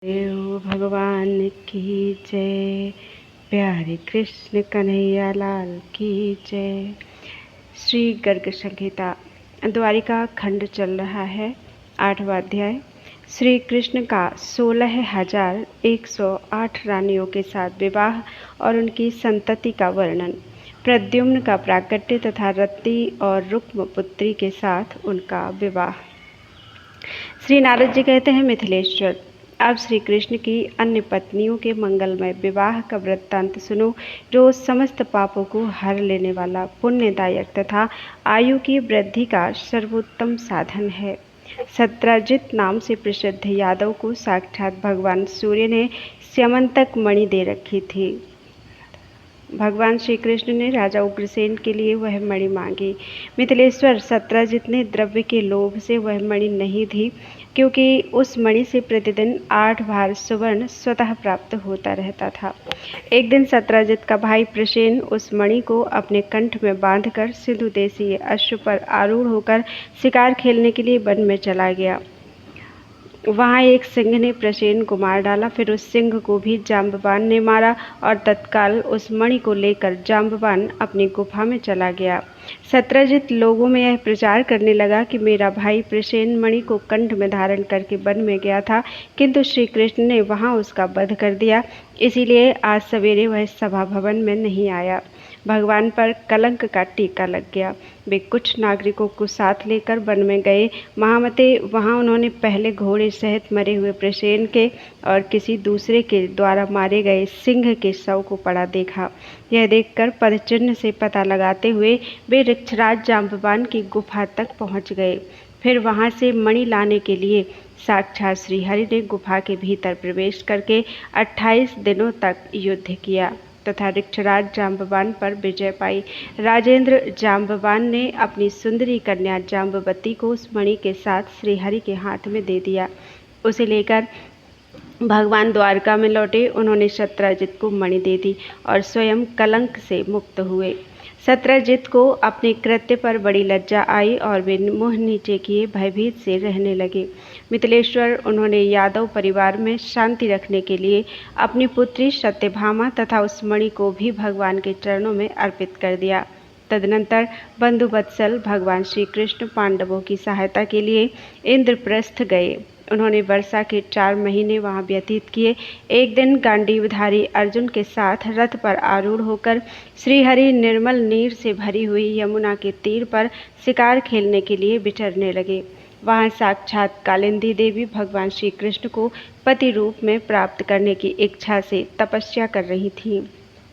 देव भगवान की जय। प्यारे कृष्ण कन्हैया लाल की जय। श्री गर्ग संहिता द्वारिका खंड चल रहा है। 8वां अध्याय। श्री कृष्ण का 16,108 रानियों के साथ विवाह और उनकी संतति का वर्णन। प्रद्युम्न का प्राकट्य तथा रति और रुक्म पुत्री के साथ उनका विवाह। श्री नारद जी कहते हैं, मिथिलेश्वर, अब श्री कृष्ण की अन्य पत्नियों के मंगलमय विवाह का वृत्तांत सुनो, जो समस्त पापों को हर लेने वाला, पुण्यदायक तथा आयु की वृद्धि का सर्वोत्तम साधन है। सत्राजित नाम से प्रसिद्ध यादव को साक्षात भगवान सूर्य ने स्यमंतक मणि दे रखी थी। भगवान श्री कृष्ण ने राजा उग्रसेन के लिए वह मणि मांगी। मिथिलेश्वर, सत्राजित ने द्रव्य के लोभ से वह मणि नहीं दी, क्योंकि उस मणि से प्रतिदिन 8 भार सुवर्ण स्वतः प्राप्त होता रहता था। एक दिन सत्राजित का भाई प्रसेन उस मणि को अपने कंठ में बांधकर सिंधु देशीय अश्व पर आरूढ़ होकर शिकार खेलने के लिए वन में चला गया। वहाँ एक सिंह ने प्रसेन को मार डाला। फिर उस सिंह को भी जाम्बवान ने मारा और तत्काल उस मणि को लेकर जाम्बवान अपनी गुफा में चला गया। सत्राजित लोगों में यह प्रचार करने लगा कि मेरा भाई प्रसेन मणि को कंठ में धारण करके वन में गया था, किंतु श्री कृष्ण ने वहाँ उसका वध कर दिया, इसीलिए आज सवेरे वह सभा भवन में नहीं आया। भगवान पर कलंक का टीका लग गया। वे कुछ नागरिकों को साथ लेकर वन में गए। महामते, वहाँ उन्होंने पहले घोड़े सहित मरे हुए प्रसेन के और किसी दूसरे के द्वारा मारे गए सिंह के शव को पड़ा देखा। यह देखकर पदचिन्ह से पता लगाते हुए वे ऋक्षराज जाम्बवान की गुफा तक पहुँच गए। फिर वहाँ से मणि लाने के लिए साक्षात श्रीहरि ने गुफा के भीतर प्रवेश करके 28 दिनों तक युद्ध किया तथा ऋक्षराज जाम्बवान पर विजय पाई। राजेंद्र जाम्बवान ने अपनी सुंदरी कन्या जाम्बवती को उस मणि के साथ श्रीहरि के हाथ में दे दिया। उसे लेकर भगवान द्वारका में लौटे। उन्होंने सत्राजित को मणि दे दी और स्वयं कलंक से मुक्त हुए। सत्राजित को अपने कृत्य पर बड़ी लज्जा आई और वे मुँह नीचे किए भयभीत से रहने लगे। मिथिलेश्वर, उन्होंने यादव परिवार में शांति रखने के लिए अपनी पुत्री सत्यभामा तथा उस मणि को भी भगवान के चरणों में अर्पित कर दिया। तदनंतर बंधुवत्सल भगवान श्री कृष्ण पांडवों की सहायता के लिए इंद्रप्रस्थ गए। उन्होंने वर्षा के 4 महीने वहां व्यतीत किए। एक दिन गांडीवधारी अर्जुन के साथ रथ पर आरूढ़ होकर श्रीहरि निर्मल नीर से भरी हुई यमुना के तीर पर शिकार खेलने के लिए विचरने लगे। वहां साक्षात कालिंदी देवी भगवान श्री कृष्ण को पति रूप में प्राप्त करने की इच्छा से तपस्या कर रही थीं।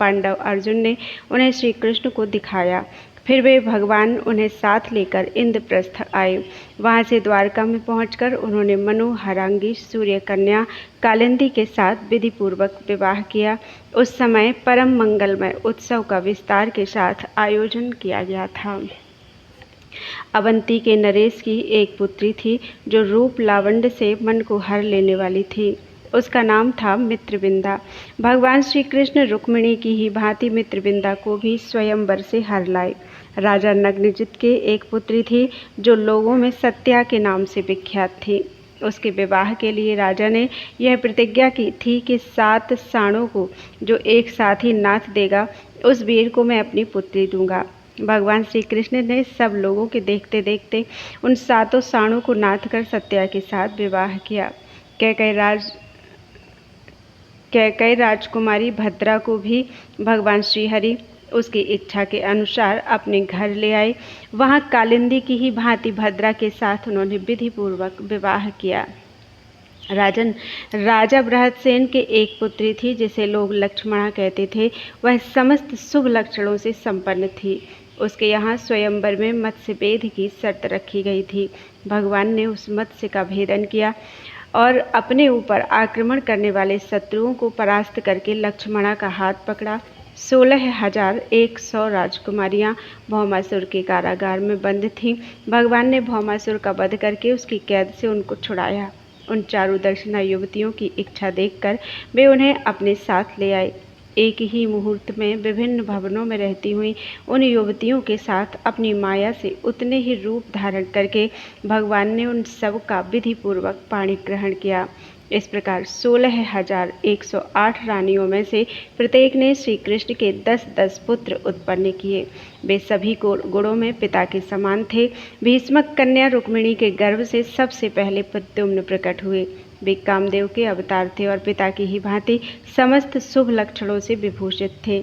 पांडव अर्जुन ने उन्हें श्री कृष्ण को दिखाया। फिर वे भगवान उन्हें साथ लेकर इंद्रप्रस्थ आए। वहां से द्वारका में पहुंचकर उन्होंने मनोहरांगी सूर्य कन्या कालिंदी के साथ विधि पूर्वक विवाह किया। उस समय परम मंगलमय उत्सव का विस्तार के साथ आयोजन किया गया था। अवंती के नरेश की एक पुत्री थी, जो रूप लावण्य से मन को हर लेने वाली थी। उसका नाम था मित्रविंदा। भगवान श्री कृष्ण रुक्मिणी की ही भांति मित्रविंदा को भी स्वयंवर से हर लाए। राजा नग्नजित के एक पुत्री थी, जो लोगों में सत्या के नाम से विख्यात थी। उसके विवाह के लिए राजा ने यह प्रतिज्ञा की थी कि 7 साणों को जो एक साथ ही नाथ देगा, उस वीर को मैं अपनी पुत्री दूंगा। भगवान श्री कृष्ण ने सब लोगों के देखते देखते उन 7 साणों को नाथ कर सत्या के साथ विवाह किया। कैकई राजकुमारी भद्रा को भी भगवान श्रीहरि उसकी इच्छा के अनुसार अपने घर ले आए। वहाँ कालिंदी की ही भांति भद्रा के साथ उन्होंने विधि पूर्वक विवाह किया। राजन, राजा बृहदसेन के एक पुत्री थी, जिसे लोग लक्ष्मणा कहते थे। वह समस्त शुभ लक्षणों से संपन्न थी। उसके यहाँ स्वयंवर में मत्स्य भेद की शर्त रखी गई थी। भगवान ने उस मत्स्य का भेदन किया और अपने ऊपर आक्रमण करने वाले शत्रुओं को परास्त करके लक्ष्मणा का हाथ पकड़ा। 16,100 राजकुमारियां भौमासुर के कारागार में बंद थीं। भगवान ने भौमासुर का वध करके उसकी कैद से उनको छुड़ाया। उन चारुदर्शना युवतियों की इच्छा देखकर वे उन्हें अपने साथ ले आए। एक ही मुहूर्त में विभिन्न भवनों में रहती हुई उन युवतियों के साथ अपनी माया से उतने ही रूप धारण करके भगवान ने उन सब का विधि पूर्वक पाणी ग्रहण किया। इस प्रकार 16,108 रानियों में से प्रत्येक ने श्री कृष्ण के 10-10 पुत्र उत्पन्न किए। वे सभी गुणों में पिता के समान थे। भीष्मक कन्या रुक्मिणी के गर्भ से सबसे पहले प्रद्युम्न प्रकट हुए। वे कामदेव के अवतार थे और पिता की ही भांति समस्त शुभ लक्षणों से विभूषित थे।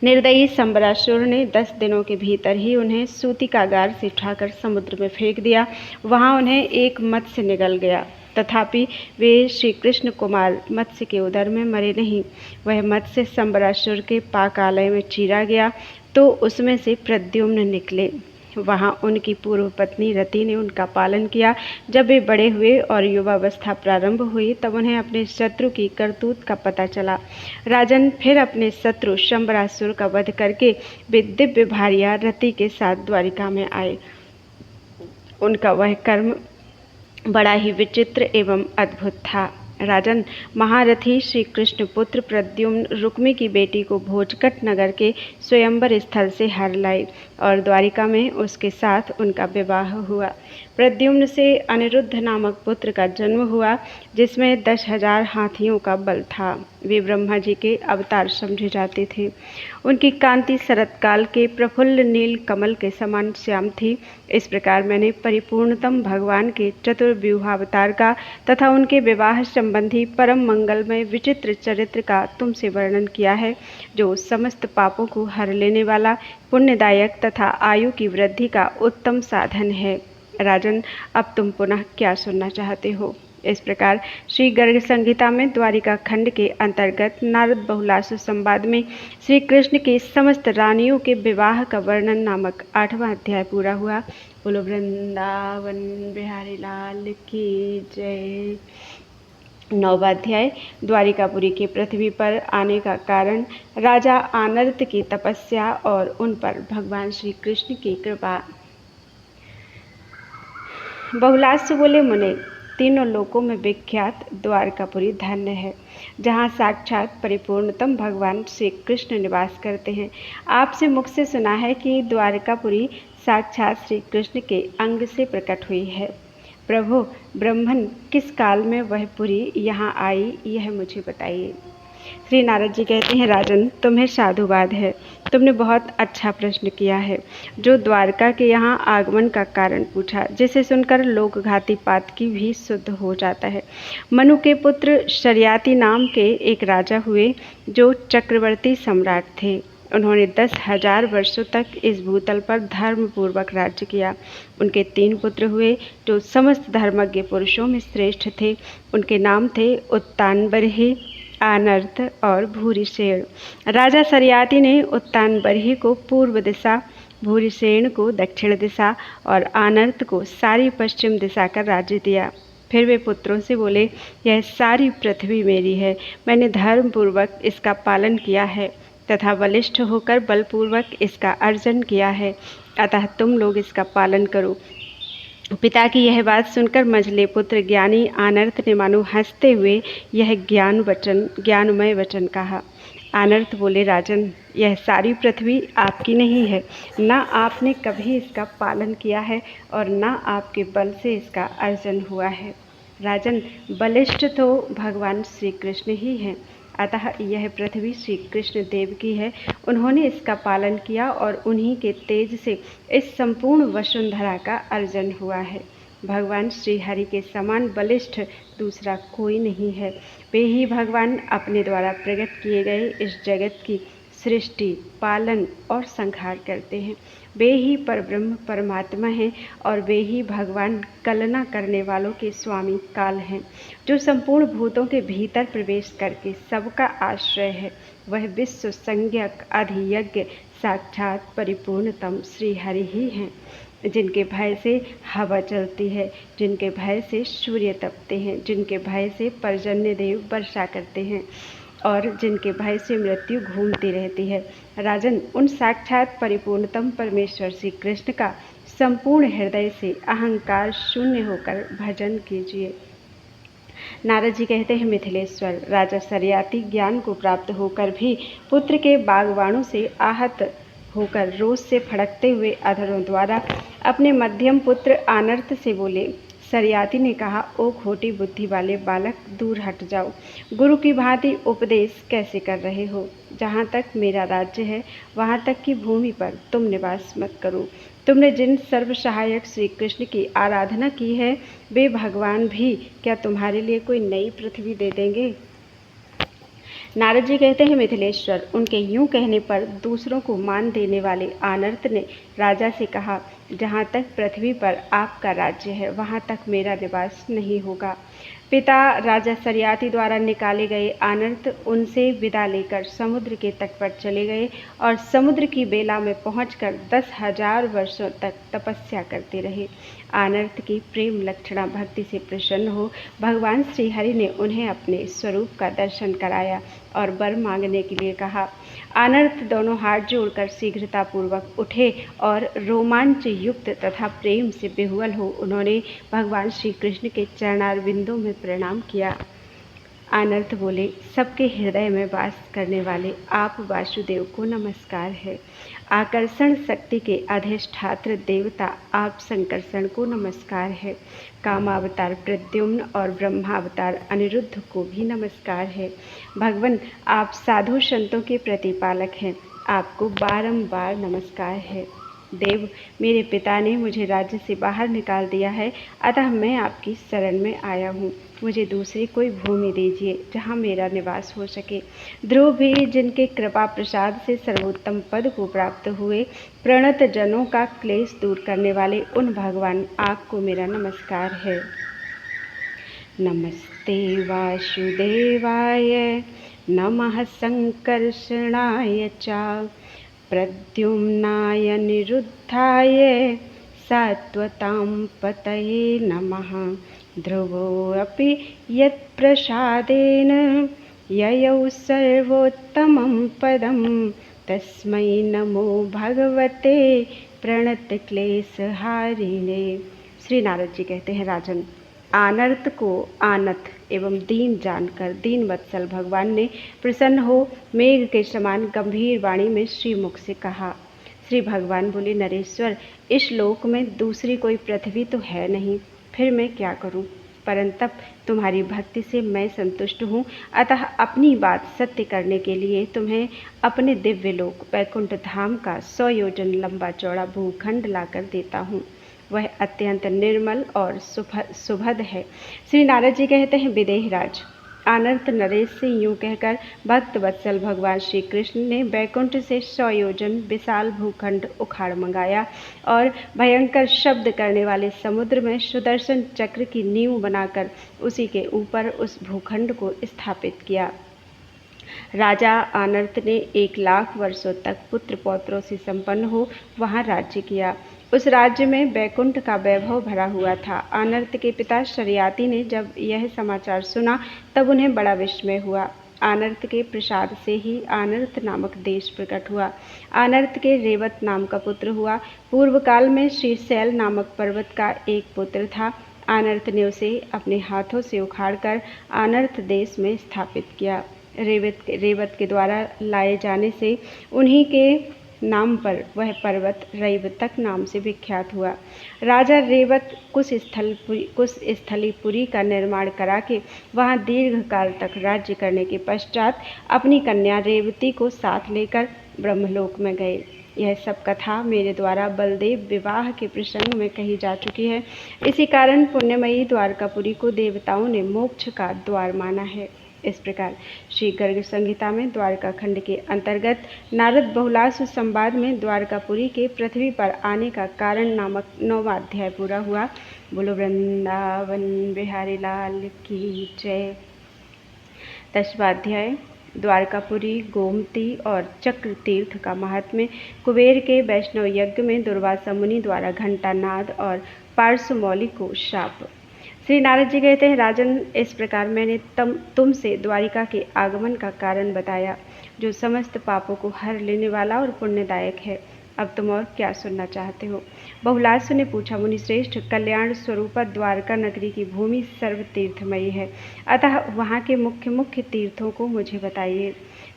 निर्दयी संबरासुर ने 10 दिनों के भीतर ही उन्हें सूतिकागार से उठाकर समुद्र में फेंक दिया। वहां उन्हें एक मत्स्य निगल गया, तथापि वे श्री कृष्ण कुमार मत्स्य के उदर में मरे नहीं। वह मत्स्य संबरासुर के पाकालय में चीरा गया तो उसमें से प्रद्युम्न निकले। वहां उनकी पूर्व पत्नी रति ने उनका पालन किया। जब वे बड़े हुए और युवावस्था प्रारंभ हुई तब उन्हें अपने शत्रु की करतूत का पता चला। राजन, फिर अपने शत्रु शंबरासुर का वध करके वे दिव्य भार्या रति के साथ द्वारिका में आए। उनका वह कर्म बड़ा ही विचित्र एवं अद्भुत था। राजन, महारथी श्री कृष्ण पुत्र प्रद्युम्न रुक्मी की बेटी को भोजकट नगर के स्वयंवर स्थल से हर लाई और द्वारिका में उसके साथ उनका विवाह हुआ। प्रद्युम्न से अनिरुद्ध नामक पुत्र का जन्म हुआ, जिसमें 10,000 हाथियों का बल था। वे ब्रह्मा जी के अवतार समझे जाते थे। उनकी कांति शरतकाल के प्रफुल्ल नील कमल के समान श्याम थी। इस प्रकार मैंने परिपूर्णतम भगवान के चतुर्व्यूहावतार का तथा उनके विवाह संबंधी परम मंगलमय विचित्र चरित्र का तुमसे वर्णन किया है, जो समस्त पापों को हर लेने वाला, पुण्यदायक तथा आयु की वृद्धि का उत्तम साधन है। राजन, अब तुम पुनः क्या सुनना चाहते हो? इस प्रकार श्री गर्ग संहिता में द्वारिका खंड के अंतर्गत नारद बहुलासु संवाद में श्री कृष्ण के समस्त रानियों के विवाह का वर्णन नामक 8वां अध्याय पूरा हुआ। बोलो वृंदावन बिहारी लाल की जय। 9वां अध्याय द्वारिकापुरी के पृथ्वी पर आने का कारण, राजा आनर्त की तपस्या और उन पर भगवान श्री कृष्ण की कृपा। बहुलास्व बोले, मुने, तीनों लोकों में विख्यात द्वारकापुरी धन्य है, जहाँ साक्षात परिपूर्णतम भगवान श्री कृष्ण निवास करते हैं। आपसे मुख से सुना है कि द्वारकापुरी साक्षात श्री कृष्ण के अंग से प्रकट हुई है। प्रभु, ब्रह्मन किस काल में वह पुरी यहाँ आई, यह मुझे बताइए। श्री नारद जी कहते हैं, राजन, तुम्हें साधुवाद है। तुमने बहुत अच्छा प्रश्न किया है। जो द्वारका के यहाँ आगमन का कारण पूछा, जिसे सुनकर लोकघाती पातकी भी शुद्ध हो जाता है। मनु के पुत्र शर्याति नाम के एक राजा हुए, जो चक्रवर्ती सम्राट थे। उन्होंने 10,000 वर्षों तक इस भूतल पर धर्मपूर्वक राज्य किया। उनके 3 पुत्र हुए, जो समस्त धर्मज्ञ पुरुषों में श्रेष्ठ थे। उनके नाम थे उत्तानबर्ही, आनर्त और भूरिसेन। राजा शर्याति ने उत्तानबर्ही को पूर्व दिशा, भूरिसेन को दक्षिण दिशा और आनर्त को सारी पश्चिम दिशा का राज्य दिया। फिर वे पुत्रों से बोले, यह सारी पृथ्वी मेरी है। मैंने धर्मपूर्वक इसका पालन किया है तथा बलिष्ठ होकर बलपूर्वक इसका अर्जन किया है, अतः तुम लोग इसका पालन करो। पिता की यह बात सुनकर मझले पुत्र ज्ञानी आनर्त ने मानो हंसते हुए यह ज्ञानमय वचन कहा। आनर्त बोले, राजन, यह सारी पृथ्वी आपकी नहीं है। ना आपने कभी इसका पालन किया है और ना आपके बल से इसका अर्जन हुआ है। राजन, बलिष्ठ तो भगवान श्री कृष्ण ही हैं, अतः यह पृथ्वी श्री कृष्ण देव की है। उन्होंने इसका पालन किया और उन्हीं के तेज से इस संपूर्ण वसुंधरा का अर्जन हुआ है। भगवान श्री हरि के समान बलिष्ठ दूसरा कोई नहीं है। वे ही भगवान अपने द्वारा प्रकट किए गए इस जगत की सृष्टि, पालन और संहार करते हैं। वे ही परब्रह्म परमात्मा हैं और वे ही भगवान कलना करने वालों के स्वामी काल हैं, जो संपूर्ण भूतों के भीतर प्रवेश करके सबका आश्रय है। वह विश्व संज्ञक अधियज्ञ साक्षात परिपूर्णतम श्री हरि ही हैं, जिनके भय से हवा चलती है, जिनके भय से सूर्य तपते हैं, जिनके भय से पर्जन्य देव वर्षा करते हैं और जिनके भय से मृत्यु घूमती रहती है। राजन, उन साक्षात परिपूर्णतम परमेश्वर श्री कृष्ण का संपूर्ण हृदय से अहंकार शून्य होकर भजन कीजिए। नारद जी कहते हैं, मिथिलेश्वर, राजा शर्याति ज्ञान को प्राप्त होकर भी पुत्र के बागवाणों से आहत होकर रोष से फड़कते हुए अधरों द्वारा अपने मध्यम पुत्र आनर्त से बोले, सरियाती ने कहा, ओ खोटी बुद्धि वाले बालक, दूर हट जाओ। गुरु की भांति उपदेश कैसे कर रहे हो? जहाँ तक मेरा राज्य है वहाँ तक की भूमि पर तुम निवास मत करो। तुमने जिन सर्वसहायक श्री कृष्ण की आराधना की है, वे भगवान भी क्या तुम्हारे लिए कोई नई पृथ्वी दे देंगे? नारद जी कहते हैं, मिथिलेश्वर, उनके यूं कहने पर दूसरों को मान देने वाले आनर्त ने राजा से कहा, जहाँ तक पृथ्वी पर आपका राज्य है वहाँ तक मेरा निवास नहीं होगा। पिता राजा सरियाती द्वारा निकाले गए आनर्त उनसे विदा लेकर समुद्र के तट पर चले गए और समुद्र की बेला में पहुंचकर 10,000 वर्षों तक तपस्या करते रहे। आनर्त की प्रेम लक्षणा भक्ति से प्रसन्न हो भगवान श्री हरि ने उन्हें अपने स्वरूप का दर्शन कराया और वर मांगने के लिए कहा। आनर्त दोनों हाथ जोड़कर शीघ्रतापूर्वक उठे और रोमांच युक्त तथा प्रेम से बेहुल हो उन्होंने भगवान श्री कृष्ण के चरणारविंदों में प्रणाम किया। आनर्त बोले, सबके हृदय में वास करने वाले आप वासुदेव को नमस्कार है। आकर्षण शक्ति के अधिष्ठात्र देवता आप संकर्षण को नमस्कार है। कामावतार प्रद्युम्न और ब्रह्मावतार अनिरुद्ध को भी नमस्कार है। भगवान, आप साधु संतों के प्रतिपालक हैं, आपको बारंबार नमस्कार है। देव, मेरे पिता ने मुझे राज्य से बाहर निकाल दिया है, अतः मैं आपकी शरण में आया हूँ। मुझे दूसरी कोई भूमि दीजिए जहाँ मेरा निवास हो सके। ध्रुव भी जिनके कृपा प्रसाद से सर्वोत्तम पद को प्राप्त हुए, प्रणत जनों का क्लेश दूर करने वाले उन भगवान, आपको मेरा नमस्कार है। नमस्ते वासुदेवाय, नमः संकर्षणाय च, प्रद्युम्नाय निरुद्धाय, सात्वतां पतये नमः। ध्रुवोऽपि यत्प्रसादेन ययौ सर्वोत्तमं पदं, तस्मै नमो भगवते प्रणतक्लेशहारिणे। श्री नारद जी कहते हैं, राजन, आनर्त को आनत एवं दीन जानकर दीन वत्सल भगवान ने प्रसन्न हो मेघ के समान गंभीर वाणी में श्रीमुख से कहा। श्री भगवान बोले, नरेश्वर, इस लोक में दूसरी कोई पृथ्वी तो है नहीं, फिर मैं क्या करूं? परंतप तुम्हारी भक्ति से मैं संतुष्ट हूँ, अतः अपनी बात सत्य करने के लिए तुम्हें अपने दिव्य लोक वैकुंठ धाम का 100 योजन लंबा चौड़ा भूखंड लाकर देता हूँ। वह अत्यंत निर्मल और सुभद है। श्री नारद जी कहते हैं, विदेहराज, आनर्त नरेश से यूं कहकर भक्त वत्सल भगवान श्री कृष्ण ने बैकुंठ से 100 योजन विशाल भूखंड उखाड़ मंगाया और भयंकर शब्द करने वाले समुद्र में सुदर्शन चक्र की नींव बनाकर उसी के ऊपर उस भूखंड को स्थापित किया। राजा आनर्त ने 1,00,000 वर्षों तक पुत्र पौत्रों से संपन्न हो वहां राज्य किया। उस राज्य में बैकुंठ का वैभव भरा हुआ था। आनर्त के पिता शरियाती ने जब यह समाचार सुना तब उन्हें बड़ा विस्मय हुआ। आनर्त के प्रसाद से ही आनर्त नामक देश प्रकट हुआ। आनर्त के रेवत नाम का पुत्र हुआ। पूर्व काल में श्रीशैल नामक पर्वत का एक पुत्र था। आनर्त ने उसे अपने हाथों से उखाड़कर आनर्त देश में स्थापित किया। रेवत के द्वारा लाए जाने से उन्हीं के नाम पर वह पर्वत रैवतक नाम से विख्यात हुआ। राजा रेवत कुश स्थलीपुरी का निर्माण करा के वहाँ दीर्घ काल तक राज्य करने के पश्चात अपनी कन्या रेवती को साथ लेकर ब्रह्मलोक में गए। यह सब कथा मेरे द्वारा बलदेव विवाह के प्रसंग में कही जा चुकी है। इसी कारण पुण्यमयी द्वारकापुरी को देवताओं ने मोक्ष का द्वार माना है। इस प्रकार श्री गर्ग संहिता में द्वारका खंड के अंतर्गत नारद बहुलासु संवाद में द्वारकापुरी के पृथ्वी पर आने का कारण नामक 9वां अध्याय पूरा हुआ। बोलो वृंदावन बिहारी लाल की जय। 10वां अध्याय द्वारकापुरी, गोमती और चक्र तीर्थ का महात्म्य। कुबेर के वैष्णव यज्ञ में दुर्वासा मुनि द्वारा घंटा नाद और पार्श्वमौली को शाप। श्री नारद जी कहते हैं, राजन, इस प्रकार मैंने तुमसे द्वारिका के आगमन का कारण बताया, जो समस्त पापों को हर लेने वाला और पुण्यदायक है। अब तुम और क्या सुनना चाहते हो? बहुलासु ने पूछा, मुनिश्रेष्ठ, कल्याण स्वरूपा द्वारका नगरी की भूमि सर्व तीर्थमयी है, अतः वहाँ के मुख्य मुख्य तीर्थों को मुझे बताइए।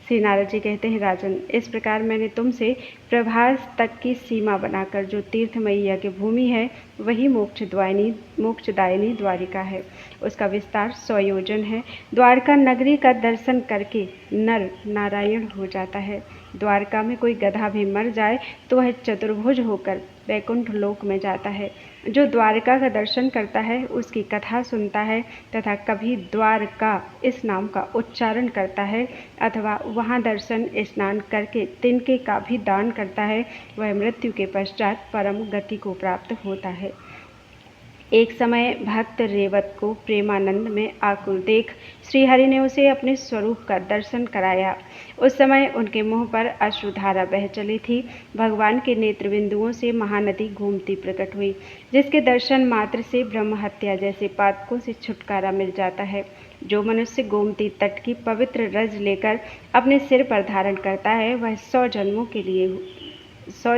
श्री नारद जी कहते हैं, राजन, इस प्रकार मैंने तुमसे प्रभास तक की सीमा बनाकर जो तीर्थमयी यज्ञ भूमि है वही मोक्षदायिनी द्वारिका है। उसका विस्तार 100 योजन है। द्वारका नगरी का दर्शन करके नर नारायण हो जाता है। द्वारका में कोई गधा भी मर जाए तो वह चतुर्भुज होकर वैकुंठ लोक में जाता है। जो द्वारका का दर्शन करता है उसकी कथा सुनता है तथा कभी द्वारका इस नाम का उच्चारण करता है अथवा वहाँ दर्शन स्नान करके तिनके का भी दान करता है, वह मृत्यु के पश्चात परम गति को प्राप्त होता है। एक समय भक्त रेवत को प्रेमानंद में आकुल देख श्रीहरि ने उसे अपने स्वरूप का दर्शन कराया। उस समय उनके मुंह पर अश्रुधारा बह चली थी। भगवान के नेत्र बिंदुओं से महानदी गोमती प्रकट हुई, जिसके दर्शन मात्र से ब्रह्म हत्या जैसे पातकों से छुटकारा मिल जाता है। जो मनुष्य गोमती तट की पवित्र रज लेकर अपने सिर पर धारण करता है, वह 100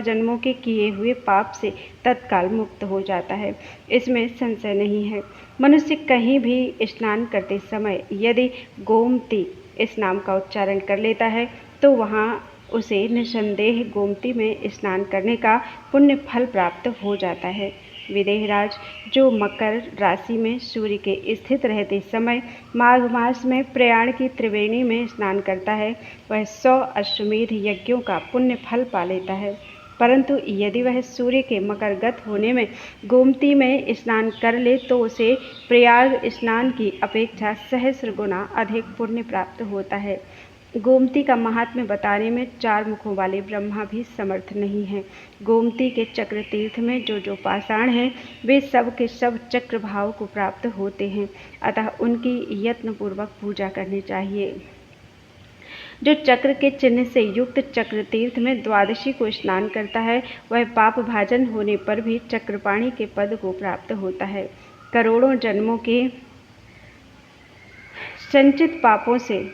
जन्मों के किए हुए पाप से तत्काल मुक्त हो जाता है, इसमें संशय नहीं है। मनुष्य कहीं भी स्नान करते समय यदि गोमती इस नाम का उच्चारण कर लेता है तो वहाँ उसे निसंदेह गोमती में स्नान करने का पुण्य फल प्राप्त हो जाता है। विदेहराज, जो मकर राशि में सूर्य के स्थित रहते समय माघ मास में प्रयाण की त्रिवेणी में स्नान करता है, वह 100 अश्वमेध यज्ञों का पुण्य फल पा लेता है। परंतु यदि वह सूर्य के मकरगत होने में गोमती में स्नान कर ले तो उसे प्रयाग स्नान की अपेक्षा सहस्र गुना अधिक पुण्य प्राप्त होता है। गोमती का महात्म्य बताने में 4 मुखों वाले ब्रह्मा भी समर्थ नहीं हैं। गोमती के चक्र तीर्थ में जो पाषाण हैं, वे सब के सब चक्र भाव को प्राप्त होते हैं, अतः उनकी यत्नपूर्वक पूजा करनी चाहिए। जो चक्र के चिन्ह से युक्त चक्र तीर्थ में द्वादशी को स्नान करता है, वह पाप भाजन होने पर भी चक्रपाणी के पद को प्राप्त होता है। करोड़ों जन्मों के संचित पापों से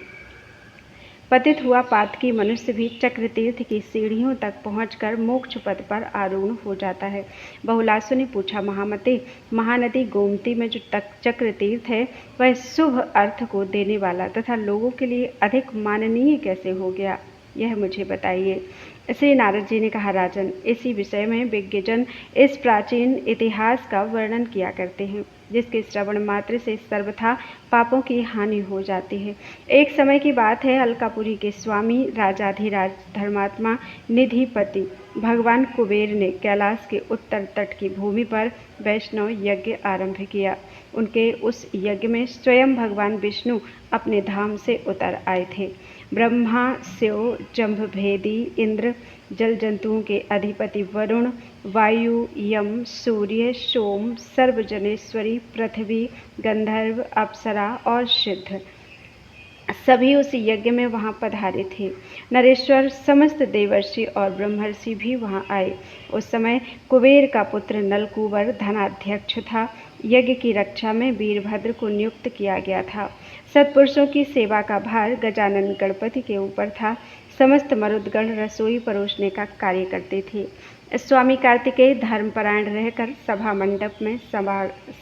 पतित हुआ पातकी मनुष्य भी चक्र तीर्थ की सीढ़ियों तक पहुंचकर मोक्ष पद पर आरूढ़ हो जाता है। बहुलासु ने पूछा, महामते, महानदी गोमती में जो चक्र तीर्थ है, वह शुभ अर्थ को देने वाला तथा लोगों के लिए अधिक माननीय कैसे हो गया, यह मुझे बताइए। श्री नारद जी ने कहा, राजन, इसी विषय में विज्ञजन इस प्राचीन इतिहास का वर्णन किया करते हैं, जिसके श्रवण मात्र से सर्वथा पापों की हानि हो जाती है। एक समय की बात है, अलकापुरी के स्वामी राजाधिराज धर्मात्मा निधिपति भगवान कुबेर ने कैलाश के उत्तर तट की भूमि पर वैष्णव यज्ञ आरंभ किया। उनके उस यज्ञ में स्वयं भगवान विष्णु अपने धाम से उतर आए थे। ब्रह्मा, शिव, जम्भभेदी इंद्र, जल जंतुओं के अधिपति वरुण, वायु, यम, सूर्य, सोम, सर्वजनेश्वरी, पृथ्वी, गंधर्व, अप्सरा और सिद्ध सभी उस यज्ञ में वहां पधारे थे। नरेश्वर, समस्त देवर्षि और ब्रह्मर्षि भी वहां आए। उस समय कुबेर का पुत्र नलकूबर धनाध्यक्ष था। यज्ञ की रक्षा में वीरभद्र को नियुक्त किया गया था। सत्पुरुषों की सेवा का भार गजानन गणपति के ऊपर था। समस्त मरुदगण रसोई परोसने का कार्य करते थे। स्वामी कार्तिकेय धर्मपरायण रहकर सभा मंडप में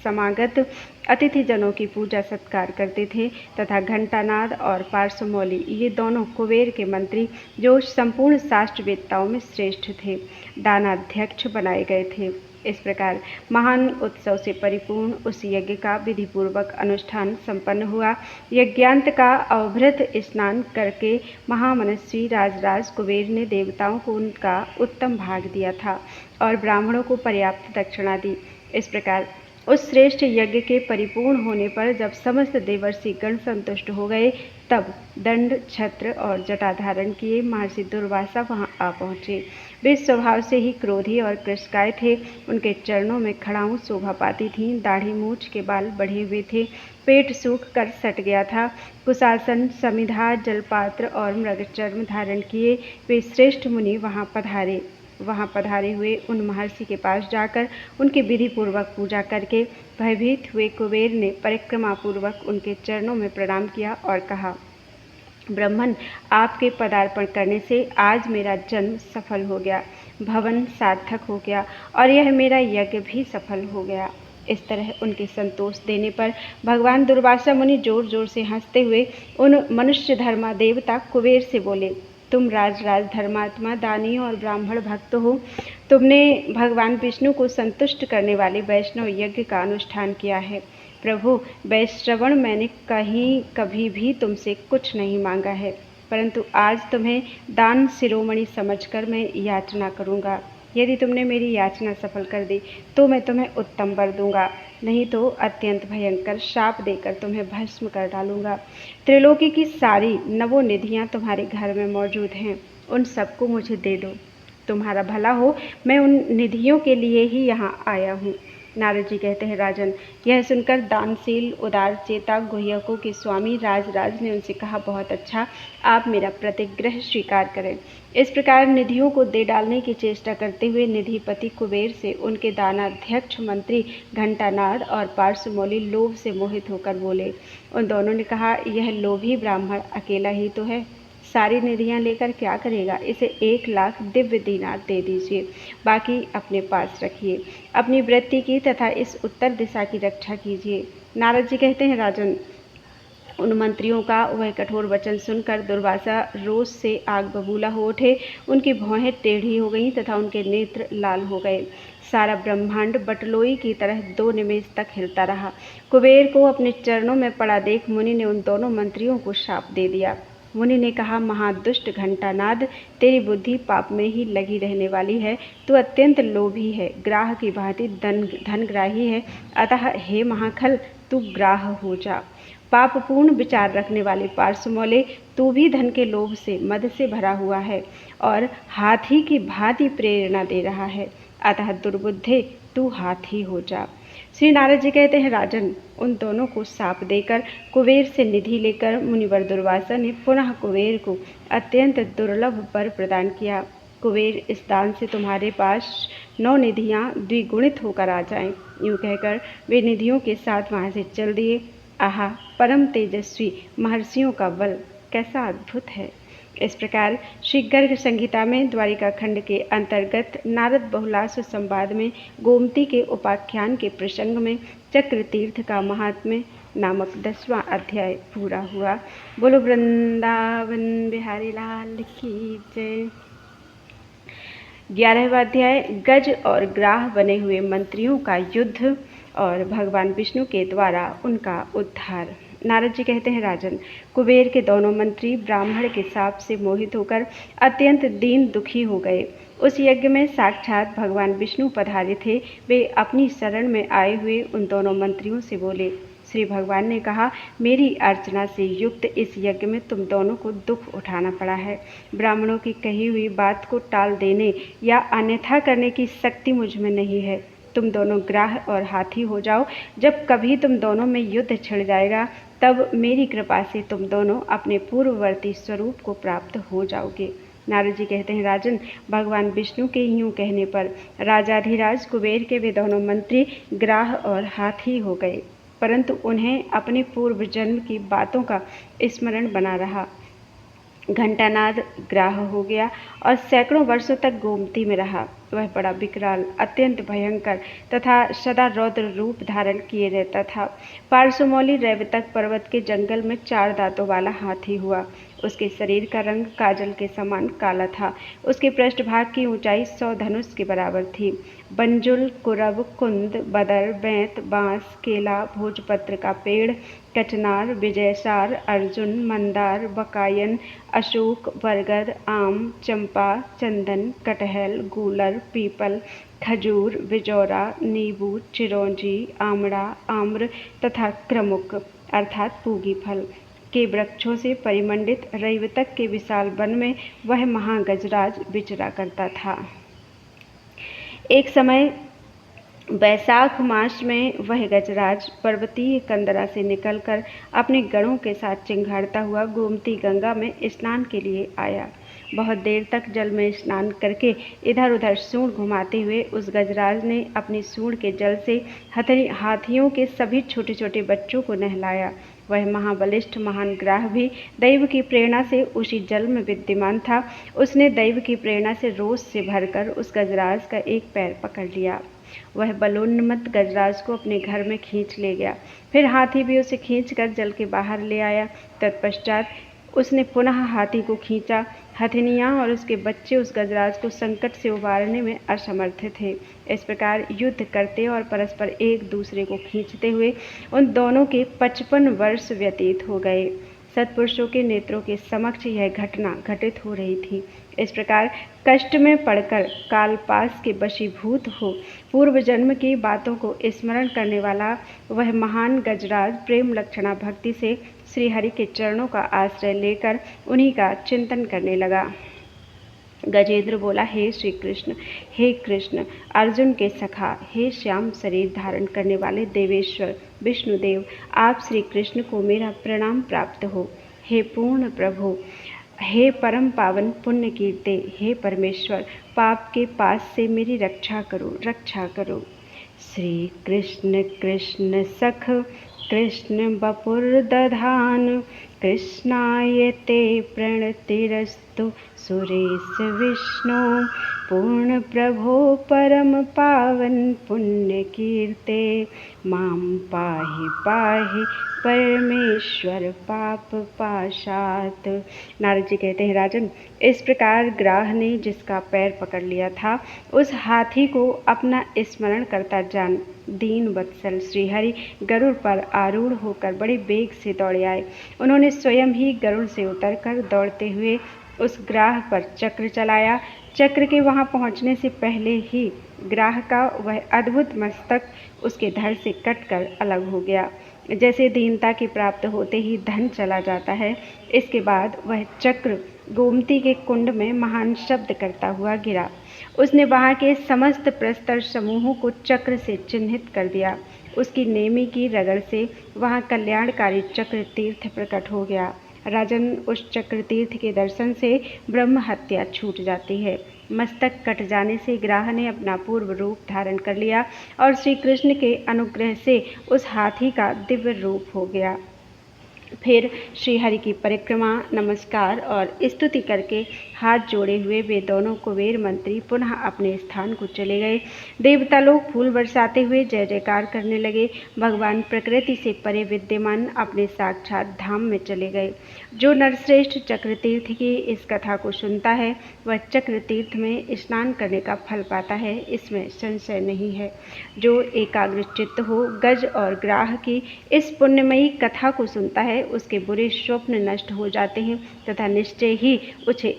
समागत अतिथि जनों की पूजा सत्कार करते थे तथा घंटानाद और पार्श्वमौली, ये दोनों कुबेर के मंत्री, जो संपूर्ण शास्त्रवेत्ताओं में श्रेष्ठ थे, दानाध्यक्ष बनाए गए थे। इस प्रकार महान उत्सव से परिपूर्ण उस यज्ञ का विधिपूर्वक अनुष्ठान संपन्न हुआ। यज्ञांत का अवभृत स्नान करके महामनस्वी राजराज कुबेर ने देवताओं को उनका उत्तम भाग दिया था और ब्राह्मणों को पर्याप्त दक्षिणा दी। इस प्रकार उस श्रेष्ठ यज्ञ के परिपूर्ण होने पर जब समस्त देवर्षि गण संतुष्ट हो गए, तब दंड, छत्र और जटा धारण किए महर्षि दुर्वासा वहां आ पहुंचे। वे स्वभाव से ही क्रोधी और कृशकाय थे। उनके चरणों में खड़ाऊं शोभा पाती थीं। दाढ़ी मूछ के बाल बढ़े हुए थे। पेट सूख कर सट गया था। कुशासन, समिधा, जलपात्र और मृगचर्म धारण किए वे श्रेष्ठ मुनि वहां पधारे हुए उन महर्षि के पास जाकर उनकी विधि पूर्वक पूजा करके भयभीत हुए कुबेर ने परिक्रमा पूर्वक उनके चरणों में प्रणाम किया और कहा, ब्रह्मन, आपके पदार्पण करने से आज मेरा जन्म सफल हो गया, भवन सार्थक हो गया और यह मेरा यज्ञ भी सफल हो गया। इस तरह उनके संतोष देने पर भगवान दुर्वासा मुनि जोर जोर से हंसते हुए उन मनुष्य धर्मा देवता कुबेर से बोले, तुम राज धर्मात्मा, दानी और ब्राह्मण भक्त हो। तुमने भगवान विष्णु को संतुष्ट करने वाले वैष्णव यज्ञ का अनुष्ठान किया है। प्रभु, वैश्रवण मैंने कभी भी तुमसे कुछ नहीं मांगा है, परंतु आज तुम्हें दान शिरोमणि समझकर मैं याचना करूँगा। यदि तुमने मेरी याचना सफल कर दी तो मैं तुम्हें उत्तम वर दूंगा, नहीं तो अत्यंत भयंकर शाप देकर तुम्हें भस्म कर डालूंगा। त्रिलोकी की सारी नवोनिधियाँ तुम्हारे घर में मौजूद हैं, उन सबको मुझे दे दो। तुम्हारा भला हो, मैं उन निधियों के लिए ही यहाँ आया हूँ। नारद जी कहते हैं, राजन, यह सुनकर दानशील उदार चेता गुह्यकों के स्वामी राजराज ने उनसे कहा, बहुत अच्छा, आप मेरा प्रतिग्रह स्वीकार करें। इस प्रकार निधियों को दे डालने की चेष्टा करते हुए निधिपति कुबेर से उनके दानाध्यक्ष मंत्री घंटानाद और पार्श्वमौली लोभ से मोहित होकर बोले। उन दोनों ने कहा, यह लोभी ब्राह्मण अकेला ही तो है, सारी निधियां लेकर क्या करेगा? इसे 1,00,000 दिव्य दीनार दे दीजिए, बाकी अपने पास रखिए। अपनी वृत्ति की तथा इस उत्तर दिशा की रक्षा कीजिए। नारद जी कहते हैं, राजन, उन मंत्रियों का वह कठोर वचन सुनकर दुर्वासा रोष से आग बबूला हो उठे। उनकी भौहें टेढ़ी हो गईं तथा उनके नेत्र लाल हो गए। सारा ब्रह्मांड बटलोई की तरह 2 निमेष तक हिलता रहा। कुबेर को अपने चरणों में पड़ा देख मुनि ने उन दोनों मंत्रियों को शाप दे दिया। मुनि ने कहा, महादुष्ट घंटानाद, तेरी बुद्धि पाप में ही लगी रहने वाली है। तू अत्यंत लोभी है, ग्राह की भांति धनग्राही है। अतः हे महाखल, तू ग्राह हो जा। पापपूर्ण विचार रखने वाले पार्श्वमौले, तू भी धन के लोभ से मद से भरा हुआ है और हाथी की भांति प्रेरणा दे रहा है। अतः दुर्बुद्धे, तू हाथी हो जा। श्री नारद जी कहते हैं, राजन, उन दोनों को शाप देकर कुबेर से निधि लेकर मुनिवर दुर्वासा ने पुनः कुबेर को अत्यंत दुर्लभ वर प्रदान किया। कुबेर, इस दान से तुम्हारे पास 9 निधियाँ द्विगुणित होकर आ जाएं। यूँ कहकर वे निधियों के साथ वहाँ से चल दिए। आहा, परम तेजस्वी महर्षियों का बल कैसा अद्भुत है। इस प्रकार श्री गर्ग संहिता में द्वारिका खंड के अंतर्गत नारद बहुलास्व संवाद में गोमती के उपाख्यान के प्रसंग में चक्र तीर्थ का महात्म्य नामक 10वां अध्याय पूरा हुआ। बोलो वृंदावन बिहारी लाल की जय। 11वां अध्याय गज और ग्राह बने हुए मंत्रियों का युद्ध और भगवान विष्णु के द्वारा उनका उद्धार। नारद जी कहते हैं, राजन, कुबेर के दोनों मंत्री ब्राह्मण के शाप से मोहित होकर अत्यंत दीन दुखी हो गए। उस यज्ञ में साक्षात भगवान विष्णु पधारे थे। वे अपनी शरण में आए हुए उन दोनों मंत्रियों से बोले। श्री भगवान ने कहा, मेरी अर्चना से युक्त इस यज्ञ में तुम दोनों को दुख उठाना पड़ा है। ब्राह्मणों की कही हुई बात को टाल देने या अन्यथा करने की शक्ति मुझ में नहीं है। तुम दोनों ग्राह और हाथी हो जाओ। जब कभी तुम दोनों में युद्ध छिड़ जाएगा, तब मेरी कृपा से तुम दोनों अपने पूर्ववर्ती स्वरूप को प्राप्त हो जाओगे। नारद जी कहते हैं, राजन, भगवान विष्णु के यूं कहने पर राजाधिराज कुबेर के वे दोनों मंत्री ग्राह और हाथी हो गए, परंतु उन्हें अपने पूर्व जन्म की बातों का स्मरण बना रहा। घंटानाद ग्राह हो गया और सैकड़ों वर्षों तक गोमती में रहा। वह बड़ा विकराल, अत्यंत भयंकर तथा सदा रौद्र रूप धारण किए रहता था। पार्श्वमौली रैवतक पर्वत के जंगल में 4 दांतों वाला हाथी हुआ। उसके शरीर का रंग काजल के समान काला था। उसके पृष्ठभाग की ऊंचाई 100 धनुष के बराबर थी। बंजुल, कुरब, कुंद, बदर, बैंत, बांस, केला, भोजपत्र का पेड़, कचनार, विजयसार, अर्जुन, मंदार, बकायन, अशोक, बरगद, आम, चंपा, चंदन, कटहल, गूलर, पीपल, खजूर, बिजौरा, नींबू, चिरौंजी, आमड़ा, आम्र तथा क्रमुक अर्थात पूगी फल के वृक्षों से परिमंडित रैवतक के विशाल वन में वह महागजराज विचरा करता था। एक समय वैशाख मास में वह गजराज पर्वतीय कंदरा से निकलकर अपने गणों के साथ चिंघाड़ता हुआ गोमती गंगा में स्नान के लिए आया। बहुत देर तक जल में स्नान करके इधर उधर सूंड घुमाते हुए उस गजराज ने अपनी सूंड के जल से हाथियों के सभी छोटे छोटे बच्चों को नहलाया। वह महाबलिष्ठ महान ग्राह भी दैव की प्रेरणा से उसी जल में विद्यमान था। उसने दैव की प्रेरणा से रोष से भरकर उस गजराज का एक पैर पकड़ लिया। वह बलोन्मत्त गजराज को अपने घर में खींच ले गया। फिर हाथी भी उसे खींचकर जल के बाहर ले आया। तत्पश्चात उसने पुनः हाथी को खींचा। हथिनियाँ और उसके बच्चे उस गजराज को संकट से उबारने में असमर्थ थे। इस प्रकार युद्ध करते और परस्पर एक दूसरे को खींचते हुए उन दोनों के 55 वर्ष व्यतीत हो गए। सत्पुरुषों के नेत्रों के समक्ष यह घटना घटित हो रही थी। इस प्रकार कष्ट में पड़कर कालपास के वशीभूत हो पूर्व जन्म की बातों को स्मरण करने वाला वह महान गजराज प्रेम लक्षणा भक्ति से श्रीहरि के चरणों का आश्रय लेकर उन्हीं का चिंतन करने लगा। गजेंद्र बोला, हे श्री कृष्ण, हे कृष्ण, अर्जुन के सखा, हे श्याम शरीर धारण करने वाले देवेश्वर विष्णुदेव, आप श्री कृष्ण को मेरा प्रणाम प्राप्त हो। हे पूर्ण प्रभु, हे परम पावन पुण्य कीर्ते, हे परमेश्वर, पाप के पास से मेरी रक्षा करो, रक्षा करो। श्री कृष्ण कृष्ण सख कृष्ण वपुर्दधान, कृष्णाय ते प्रणतिरस्तु सुरेश विष्णु, पूर्ण प्रभो परम पावन पुण्य कीर्ते, माम पाहि पाहि परमेश्वर पाप पाशात। नारद जी कहते हैं, राजन, इस प्रकार ग्राह ने जिसका पैर पकड़ लिया था उस हाथी को अपना स्मरण करता जान दीन वत्सल श्रीहरि गरुड़ पर आरूढ़ होकर बड़े वेग से दौड़े आए। उन्होंने स्वयं ही गरुड़ से उतरकर दौड़ते हुए उस ग्राह पर चक्र चलाया। चक्र के वहां पहुंचने से पहले ही ग्राह का वह अद्भुत मस्तक उसके धड़ से कटकर अलग हो गया। जैसे दीनता की प्राप्त होते ही धन चला जाता है, इसके बाद वह चक्र गोमती के कुंड में महान शब्द करता हुआ गिरा। उसने वहां के समस्त प्रस्तर समूहों को चक्र से चिन्हित कर दिया। उसकी नेमी की रगड़ से वहां कल्याणकारी चक्र तीर्थ प्रकट हो गया। राजन, उस चक्र तीर्थ के दर्शन से ब्रह्म हत्या छूट जाती है। मस्तक कट जाने से ग्राह ने अपना पूर्व रूप धारण कर लिया और श्री कृष्ण के अनुग्रह से उस हाथी का दिव्य रूप हो गया। फिर श्रीहरि की परिक्रमा, नमस्कार और स्तुति करके हाथ जोड़े हुए वे दोनों कुबेर मंत्री पुनः अपने स्थान को चले गए। देवता लोग फूल बरसाते हुए जय जयकार करने लगे। भगवान प्रकृति से परे विद्यमान अपने साक्षात धाम में चले गए। जो नरश्रेष्ठ चक्रतीर्थ की इस कथा को सुनता है वह चक्रतीर्थ में स्नान करने का फल पाता है, इसमें संशय नहीं है। जो एकाग्र चित्त हो गज और ग्राह की इस पुण्यमयी कथा को सुनता है उसके बुरे स्वप्न नष्ट हो जाते हैं तथा निश्चय ही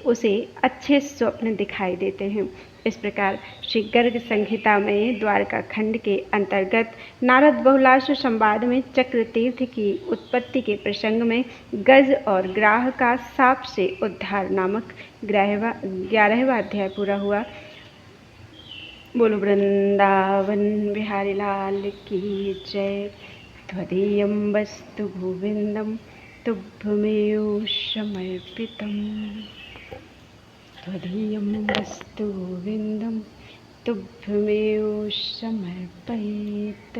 उसे अच्छे स्वप्न दिखाई देते हैं। इस प्रकार श्री गर्ग संहिता में द्वारका खंड के अंतर्गत नारद बहुलाश संवाद में चक्रतीर्थ की उत्पत्ति के प्रसंग में गज और ग्राह का साप से उद्धार नामक 11वां अध्याय पूरा हुआ। बोलो वृंदावन बिहारी लाल की जय। त्वदीयं वस्तु गोविंदं तुभ्यमेव समर्पितम्। त्वदीयं वस्तु गोविंदं तुभ्यमेव समर्पयेत्।